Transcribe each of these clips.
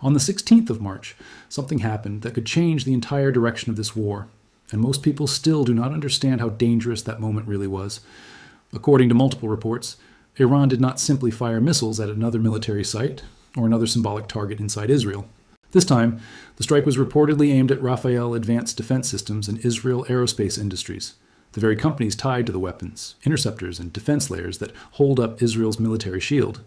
On the 16th of March, something happened that could change the entire direction of this war, and most people still do not understand how dangerous that moment really was. According to multiple reports, Iran did not simply fire missiles at another military site or another symbolic target inside Israel. This time, the strike was reportedly aimed at Rafael Advanced Defense Systems and Israel Aerospace Industries, the very companies tied to the weapons, interceptors, and defense layers that hold up Israel's military shield.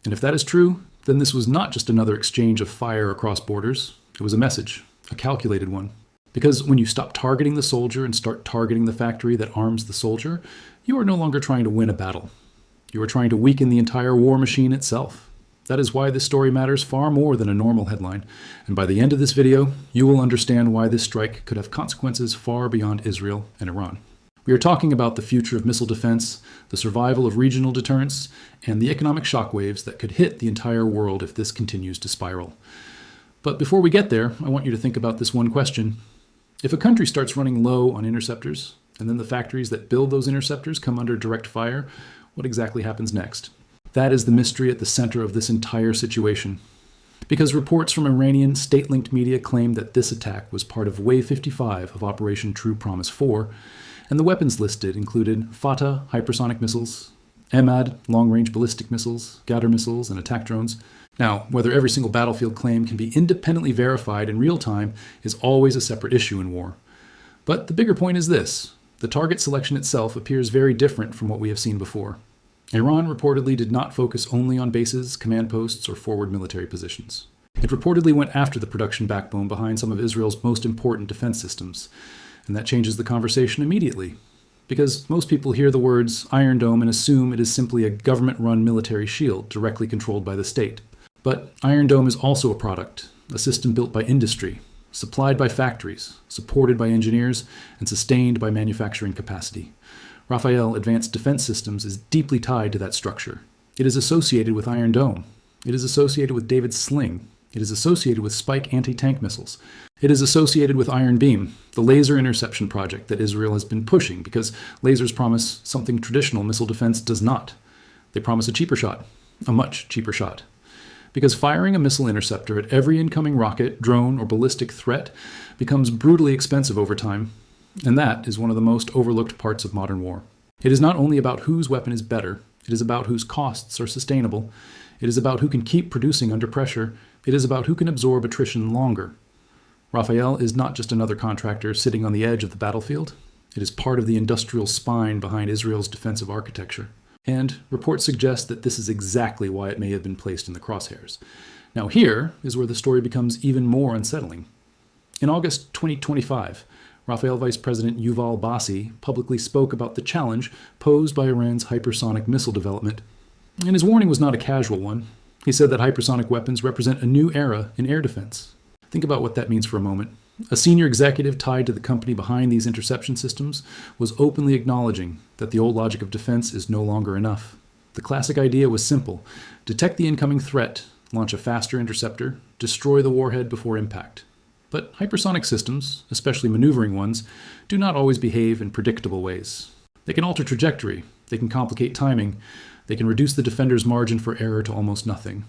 And if that is true, then this was not just another exchange of fire across borders. It was a message, a calculated one. Because when you stop targeting the soldier and start targeting the factory that arms the soldier, you are no longer trying to win a battle. You are trying to weaken the entire war machine itself. That is why this story matters far more than a normal headline. And by the end of this video, you will understand why this strike could have consequences far beyond Israel and Iran. We are talking about the future of missile defense, the survival of regional deterrence, and the economic shockwaves that could hit the entire world if this continues to spiral. But before we get there, I want you to think about this one question. If a country starts running low on interceptors, and then the factories that build those interceptors come under direct fire, what exactly happens next? That is the mystery at the center of this entire situation. Because reports from Iranian state-linked media claim that this attack was part of Wave 55 of Operation True Promise 4, and the weapons listed included Fattah hypersonic missiles, EMAD long-range ballistic missiles, Ghadr missiles, and attack drones. Now, whether every single battlefield claim can be independently verified in real time is always a separate issue in war. But the bigger point is this. The target selection itself appears very different from what we have seen before. Iran reportedly did not focus only on bases, command posts, or forward military positions. It reportedly went after the production backbone behind some of Israel's most important defense systems. And that changes the conversation immediately. Because most people hear the words Iron Dome and assume it is simply a government-run military shield directly controlled by the state. But Iron Dome is also a product, a system built by industry, supplied by factories, supported by engineers, and sustained by manufacturing capacity. Rafael Advanced Defense Systems is deeply tied to that structure. It is associated with Iron Dome. It is associated with David's Sling. It is associated with Spike anti-tank missiles. It is associated with Iron Beam, the laser interception project that Israel has been pushing because lasers promise something traditional missile defense does not. They promise a cheaper shot, a much cheaper shot. Because firing a missile interceptor at every incoming rocket, drone, or ballistic threat becomes brutally expensive over time, and that is one of the most overlooked parts of modern war. It is not only about whose weapon is better, it is about whose costs are sustainable, it is about who can keep producing under pressure, it is about who can absorb attrition longer. Rafael is not just another contractor sitting on the edge of the battlefield, it is part of the industrial spine behind Israel's defensive architecture. And reports suggest that this is exactly why it may have been placed in the crosshairs. Now here is where the story becomes even more unsettling. In August 2025, Rafael Vice President Yuval Bassi publicly spoke about the challenge posed by Iran's hypersonic missile development. And his warning was not a casual one. He said that hypersonic weapons represent a new era in air defense. Think about what that means for a moment. A senior executive tied to the company behind these interception systems was openly acknowledging that the old logic of defense is no longer enough. The classic idea was simple. Detect the incoming threat, launch a faster interceptor, destroy the warhead before impact. But hypersonic systems, especially maneuvering ones, do not always behave in predictable ways. They can alter trajectory, they can complicate timing, they can reduce the defender's margin for error to almost nothing.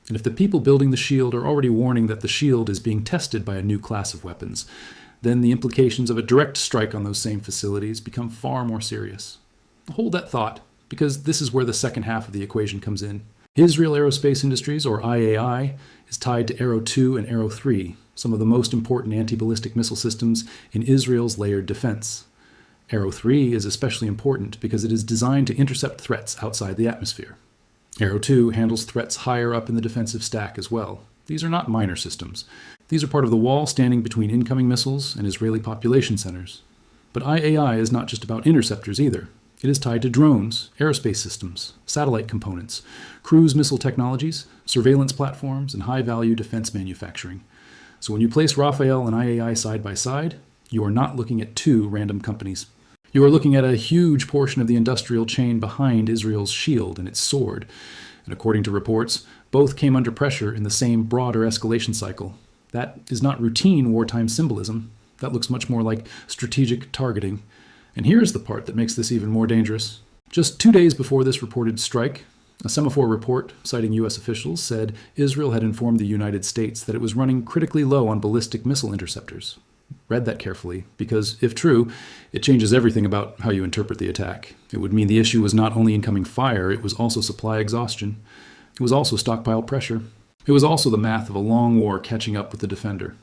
And if the people building the shield are already warning that the shield is being tested by a new class of weapons, then the implications of a direct strike on those same facilities become far more serious. Hold that thought, because this is where the second half of the equation comes in. Israel Aerospace Industries, or IAI, is tied to Arrow 2 and Arrow 3, some of the most important anti-ballistic missile systems in Israel's layered defense. Arrow 3 is especially important because it is designed to intercept threats outside the atmosphere. Arrow 2 handles threats higher up in the defensive stack as well. These are not minor systems. These are part of the wall standing between incoming missiles and Israeli population centers. But IAI is not just about interceptors either. It is tied to drones, aerospace systems, satellite components, cruise missile technologies, surveillance platforms, and high-value defense manufacturing. So when you place Rafael and IAI side by side, you are not looking at two random companies. You are looking at a huge portion of the industrial chain behind Israel's shield and its sword. And according to reports, both came under pressure in the same broader escalation cycle. That is not routine wartime symbolism. That looks much more like strategic targeting. And here's the part that makes this even more dangerous. Just 2 days before this reported strike, A semaphore report citing U.S. officials said Israel had informed the United States that it was running critically low on ballistic missile interceptors. Read that carefully, because if true, it changes everything about how you interpret the attack. It would mean the issue was not only incoming fire, it was also supply exhaustion. It was also stockpile pressure. It was also the math of a long war catching up with the defender.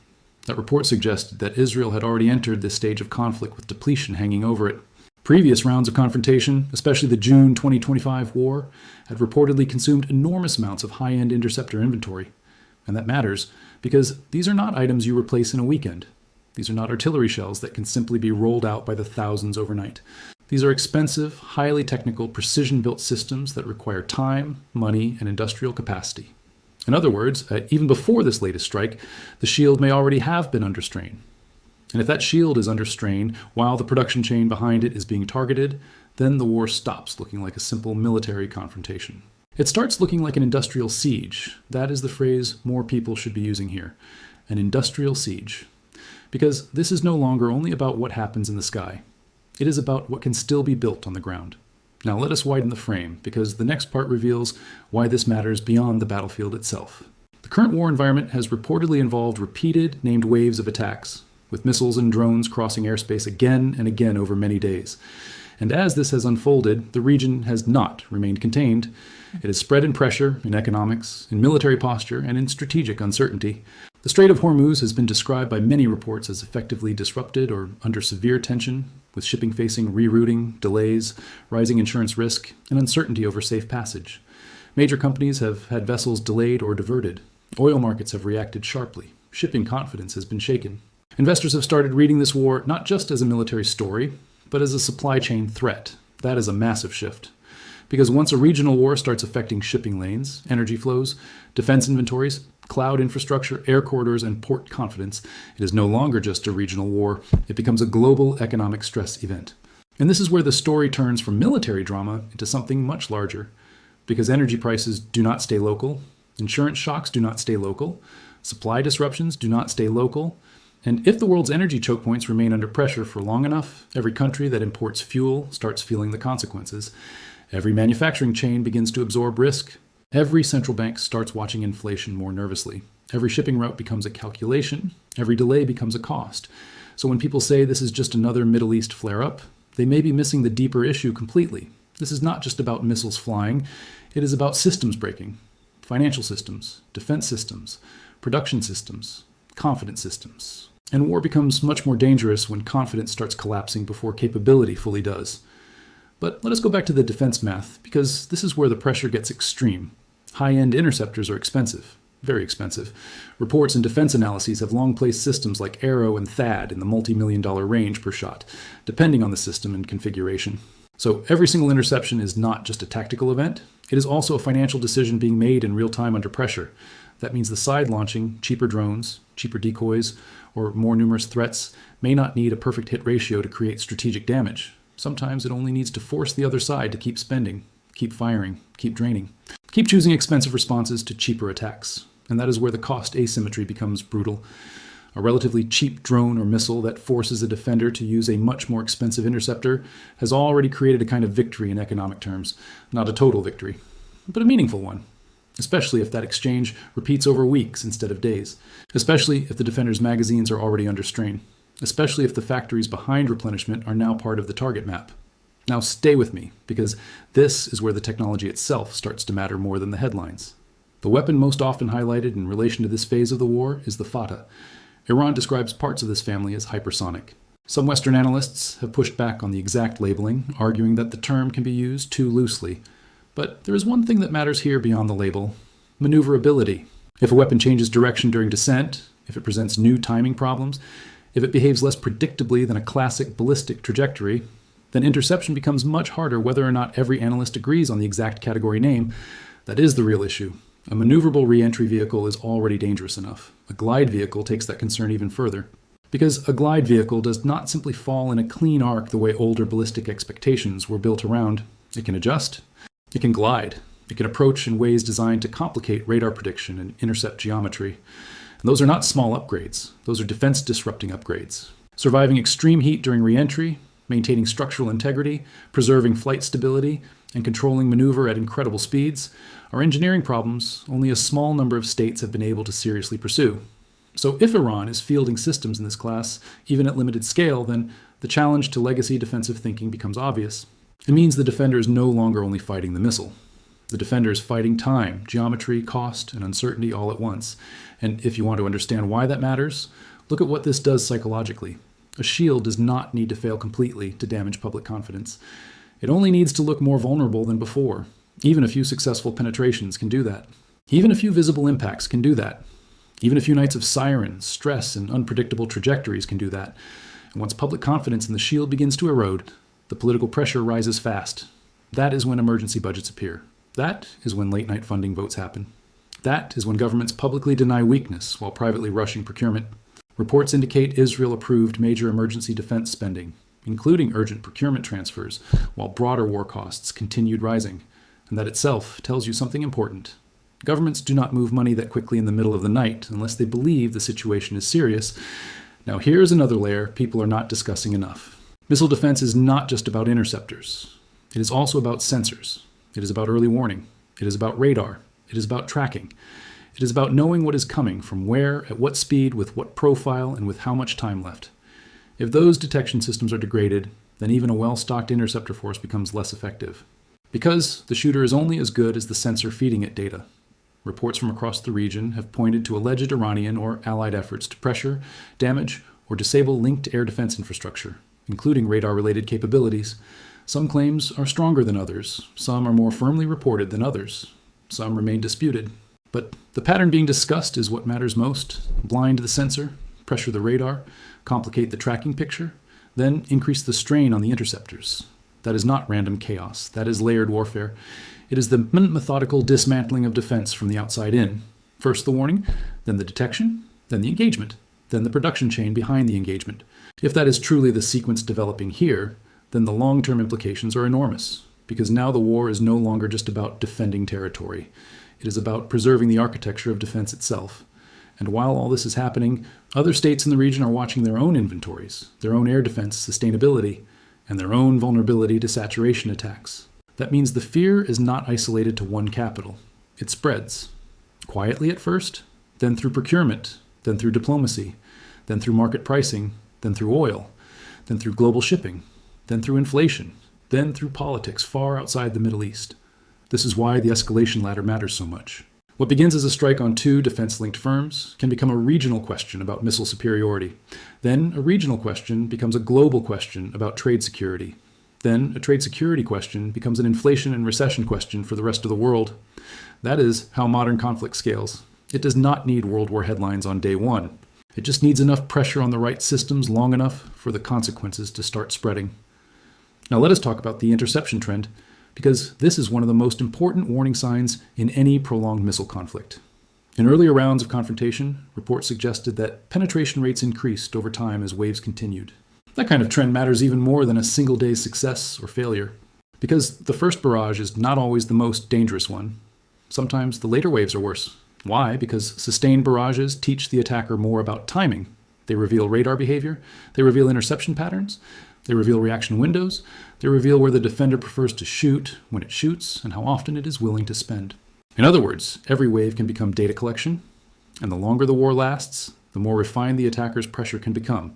That report suggested that Israel had already entered this stage of conflict with depletion hanging over it. Previous rounds of confrontation, especially the June 2025 war, had reportedly consumed enormous amounts of high-end interceptor inventory. And that matters, because these are not items you replace in a weekend. These are not artillery shells that can simply be rolled out by the thousands overnight. These are expensive, highly technical, precision-built systems that require time, money, and industrial capacity. In other words, even before this latest strike, the shield may already have been under strain. And if that shield is under strain while the production chain behind it is being targeted, then the war stops looking like a simple military confrontation. It starts looking like an industrial siege. That is the phrase more people should be using here. An industrial siege. Because this is no longer only about what happens in the sky. It is about what can still be built on the ground. Now let us widen the frame, because the next part reveals why this matters beyond the battlefield itself. The current war environment has reportedly involved repeated, named waves of attacks, with missiles and drones crossing airspace again and again over many days. And as this has unfolded, the region has not remained contained. It has spread in pressure, in economics, in military posture, and in strategic uncertainty. The Strait of Hormuz has been described by many reports as effectively disrupted or under severe tension, with shipping facing rerouting, delays, rising insurance risk, and uncertainty over safe passage. Major companies have had vessels delayed or diverted. Oil markets have reacted sharply. Shipping confidence has been shaken. Investors have started reading this war not just as a military story, but as a supply chain threat. That is a massive shift. Because once a regional war starts affecting shipping lanes, energy flows, defense inventories, cloud infrastructure, air corridors, and port confidence, it is no longer just a regional war. It becomes a global economic stress event. And this is where the story turns from military drama into something much larger. Because energy prices do not stay local, insurance shocks do not stay local, supply disruptions do not stay local, and if the world's energy choke points remain under pressure for long enough, every country that imports fuel starts feeling the consequences. Every manufacturing chain begins to absorb risk. Every central bank starts watching inflation more nervously. Every shipping route becomes a calculation. Every delay becomes a cost. So when people say this is just another Middle East flare-up, they may be missing the deeper issue completely. This is not just about missiles flying. It is about systems breaking. Financial systems, defense systems, production systems, confidence systems. And war becomes much more dangerous when confidence starts collapsing before capability fully does. But let us go back to the defense math, because this is where the pressure gets extreme. High-end interceptors are expensive, very expensive. Reports and defense analyses have long placed systems like Arrow and THAAD in the multi-million-dollar range per shot, depending on the system and configuration. So every single interception is not just a tactical event, it is also a financial decision being made in real time under pressure. That means the side launching cheaper drones, cheaper decoys, or more numerous threats may not need a perfect hit ratio to create strategic damage. Sometimes it only needs to force the other side to keep spending, keep firing, keep draining, keep choosing expensive responses to cheaper attacks. And that is where the cost asymmetry becomes brutal. A relatively cheap drone or missile that forces a defender to use a much more expensive interceptor has already created a kind of victory in economic terms. Not a total victory, but a meaningful one. Especially if that exchange repeats over weeks instead of days. Especially if the defender's magazines are already under strain. Especially if the factories behind replenishment are now part of the target map. Now stay with me, because this is where the technology itself starts to matter more than the headlines. The weapon most often highlighted in relation to this phase of the war is the Fattah. Iran describes parts of this family as hypersonic. Some Western analysts have pushed back on the exact labeling, arguing that the term can be used too loosely. But there is one thing that matters here beyond the label: maneuverability. If a weapon changes direction during descent, if it presents new timing problems, if it behaves less predictably than a classic ballistic trajectory, then interception becomes much harder whether or not every analyst agrees on the exact category name. That is the real issue. A maneuverable re-entry vehicle is already dangerous enough. A glide vehicle takes that concern even further. Because a glide vehicle does not simply fall in a clean arc the way older ballistic expectations were built around. It can adjust. It can glide. It can approach in ways designed to complicate radar prediction and intercept geometry. And those are not small upgrades. Those are defense-disrupting upgrades. Surviving extreme heat during re-entry, maintaining structural integrity, preserving flight stability, and controlling maneuver at incredible speeds, are engineering problems only a small number of states have been able to seriously pursue. So if Iran is fielding systems in this class, even at limited scale, then the challenge to legacy defensive thinking becomes obvious. It means the defender is no longer only fighting the missile. The defender is fighting time, geometry, cost, and uncertainty all at once. And if you want to understand why that matters, look at what this does psychologically. A shield does not need to fail completely to damage public confidence. It only needs to look more vulnerable than before. Even a few successful penetrations can do that. Even a few visible impacts can do that. Even a few nights of sirens, stress, and unpredictable trajectories can do that. And once public confidence in the shield begins to erode, the political pressure rises fast. That is when emergency budgets appear. That is when late-night funding votes happen. That is when governments publicly deny weakness while privately rushing procurement. Reports indicate Israel approved major emergency defense spending, including urgent procurement transfers, while broader war costs continued rising. And that itself tells you something important. Governments do not move money that quickly in the middle of the night unless they believe the situation is serious. Now here's another layer people are not discussing enough. Missile defense is not just about interceptors. It is also about sensors. It is about early warning. It is about radar. It is about tracking. It is about knowing what is coming, from where, at what speed, with what profile, and with how much time left. If those detection systems are degraded, then even a well-stocked interceptor force becomes less effective. Because the shooter is only as good as the sensor feeding it data. Reports from across the region have pointed to alleged Iranian or allied efforts to pressure, damage, or disable linked air defense infrastructure, including radar-related capabilities. Some claims are stronger than others. Some are more firmly reported than others. Some remain disputed. But the pattern being discussed is what matters most. Blind the sensor, pressure the radar, complicate the tracking picture, then increase the strain on the interceptors. That is not random chaos. That is layered warfare. It is the methodical dismantling of defense from the outside in. First the warning, then the detection, then the engagement, then the production chain behind the engagement. If that is truly the sequence developing here, then the long-term implications are enormous, because now the war is no longer just about defending territory. It is about preserving the architecture of defense itself. And while all this is happening, other states in the region are watching their own inventories, their own air defense sustainability, and their own vulnerability to saturation attacks. That means the fear is not isolated to one capital. It spreads. Quietly at first, then through procurement, then through diplomacy, then through market pricing, then through oil, then through global shipping, then through inflation, then through politics far outside the Middle East. This is why the escalation ladder matters so much. What begins as a strike on two defense-linked firms can become a regional question about missile superiority. Then a regional question becomes a global question about trade security. Then a trade security question becomes an inflation and recession question for the rest of the world. That is how modern conflict scales. It does not need World War headlines on day one. It just needs enough pressure on the right systems long enough for the consequences to start spreading. Now let us talk about the interception trend, because this is one of the most important warning signs in any prolonged missile conflict. In earlier rounds of confrontation, reports suggested that penetration rates increased over time as waves continued. That kind of trend matters even more than a single day's success or failure, because the first barrage is not always the most dangerous one. Sometimes the later waves are worse. Why? Because sustained barrages teach the attacker more about timing. They reveal radar behavior, they reveal interception patterns, they reveal reaction windows, they reveal where the defender prefers to shoot, when it shoots, and how often it is willing to spend. In other words, every wave can become data collection, and the longer the war lasts, the more refined the attacker's pressure can become.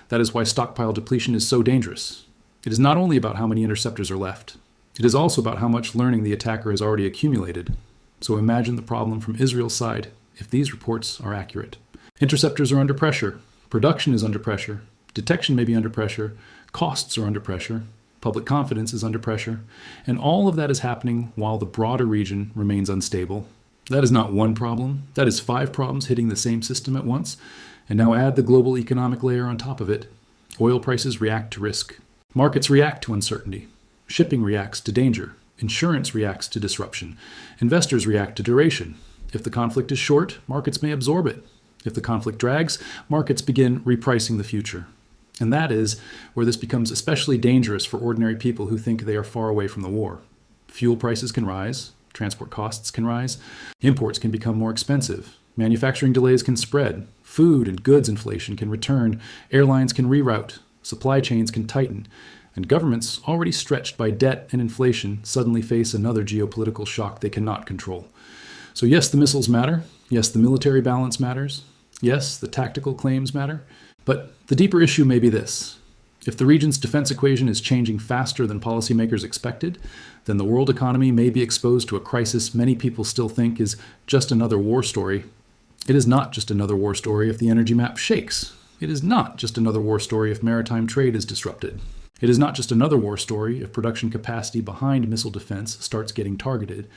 That is why stockpile depletion is so dangerous. It is not only about how many interceptors are left. It is also about how much learning the attacker has already accumulated. So imagine the problem from Israel's side if these reports are accurate. Interceptors are under pressure. Production is under pressure. Detection may be under pressure. Costs are under pressure. Public confidence is under pressure. And all of that is happening while the broader region remains unstable. That is not one problem. That is 5 problems hitting the same system at once. And now add the global economic layer on top of it. Oil prices react to risk. Markets react to uncertainty. Shipping reacts to danger. Insurance reacts to disruption. Investors react to duration. If the conflict is short, markets may absorb it. If the conflict drags, markets begin repricing the future. And that is where this becomes especially dangerous for ordinary people who think they are far away from the war. Fuel prices can rise. Transport costs can rise. Imports can become more expensive. Manufacturing delays can spread. Food and goods inflation can return. Airlines can reroute. Supply chains can tighten. And governments, already stretched by debt and inflation, suddenly face another geopolitical shock they cannot control. So yes, the missiles matter. Yes, the military balance matters. Yes, the tactical claims matter. But the deeper issue may be this. If the region's defense equation is changing faster than policymakers expected, then the world economy may be exposed to a crisis many people still think is just another war story. It is not just another war story if the energy map shakes. It is not just another war story if maritime trade is disrupted. It is not just another war story if production capacity behind missile defense starts getting targeted.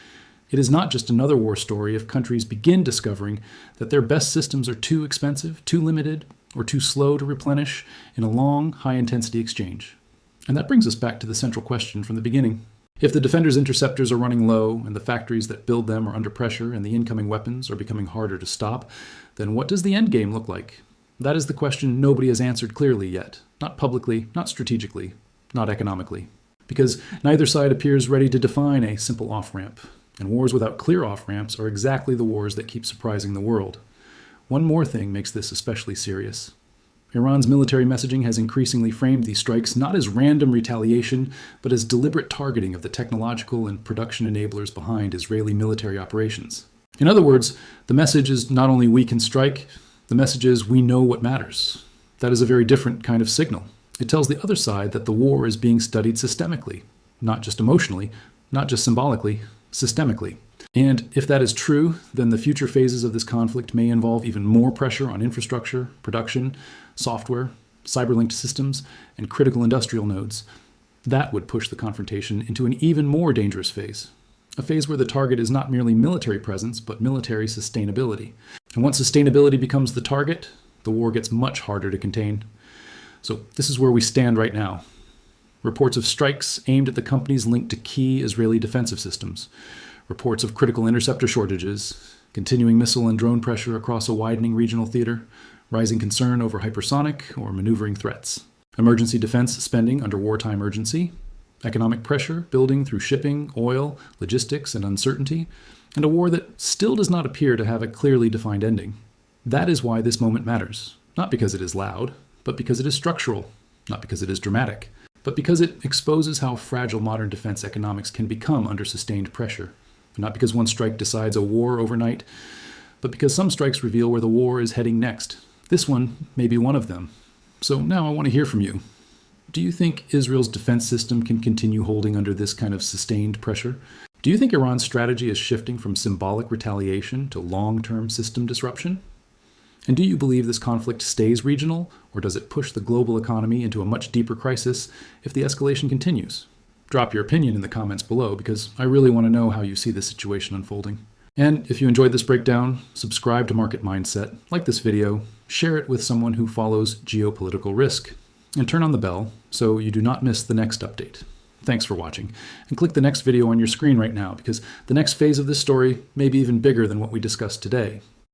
It is not just another war story if countries begin discovering that their best systems are too expensive, too limited, or too slow to replenish in a long, high-intensity exchange. And that brings us back to the central question from the beginning. If the Defender's interceptors are running low, and the factories that build them are under pressure, and the incoming weapons are becoming harder to stop, then what does the endgame look like? That is the question nobody has answered clearly yet. Not publicly, not strategically, not economically. Because neither side appears ready to define a simple off-ramp. And wars without clear off-ramps are exactly the wars that keep surprising the world. One more thing makes this especially serious. Iran's military messaging has increasingly framed these strikes not as random retaliation, but as deliberate targeting of the technological and production enablers behind Israeli military operations. In other words, the message is not only we can strike, the message is we know what matters. That is a very different kind of signal. It tells the other side that the war is being studied systemically, not just emotionally, not just symbolically, systemically. And if that is true, then the future phases of this conflict may involve even more pressure on infrastructure, production, software, cyber-linked systems, and critical industrial nodes. That would push the confrontation into an even more dangerous phase. A phase where the target is not merely military presence, but military sustainability. And once sustainability becomes the target, the war gets much harder to contain. So this is where we stand right now. Reports of strikes aimed at the companies linked to key Israeli defensive systems. Reports of critical interceptor shortages, continuing missile and drone pressure across a widening regional theater, rising concern over hypersonic or maneuvering threats, emergency defense spending under wartime urgency, economic pressure building through shipping, oil, logistics, and uncertainty, and a war that still does not appear to have a clearly defined ending. That is why this moment matters, not because it is loud, but because it is structural, not because it is dramatic, but because it exposes how fragile modern defense economics can become under sustained pressure. Not because one strike decides a war overnight, but because some strikes reveal where the war is heading next. This one may be one of them. So now I want to hear from you. Do you think Israel's defense system can continue holding under this kind of sustained pressure? Do you think Iran's strategy is shifting from symbolic retaliation to long-term system disruption? And do you believe this conflict stays regional, or does it push the global economy into a much deeper crisis if the escalation continues? Drop your opinion in the comments below, because I really want to know how you see this situation unfolding. And if you enjoyed this breakdown, subscribe to Market Mindset, like this video, share it with someone who follows geopolitical risk, and turn on the bell so you do not miss the next update. Thanks for watching, and click the next video on your screen right now, because the next phase of this story may be even bigger than what we discussed today.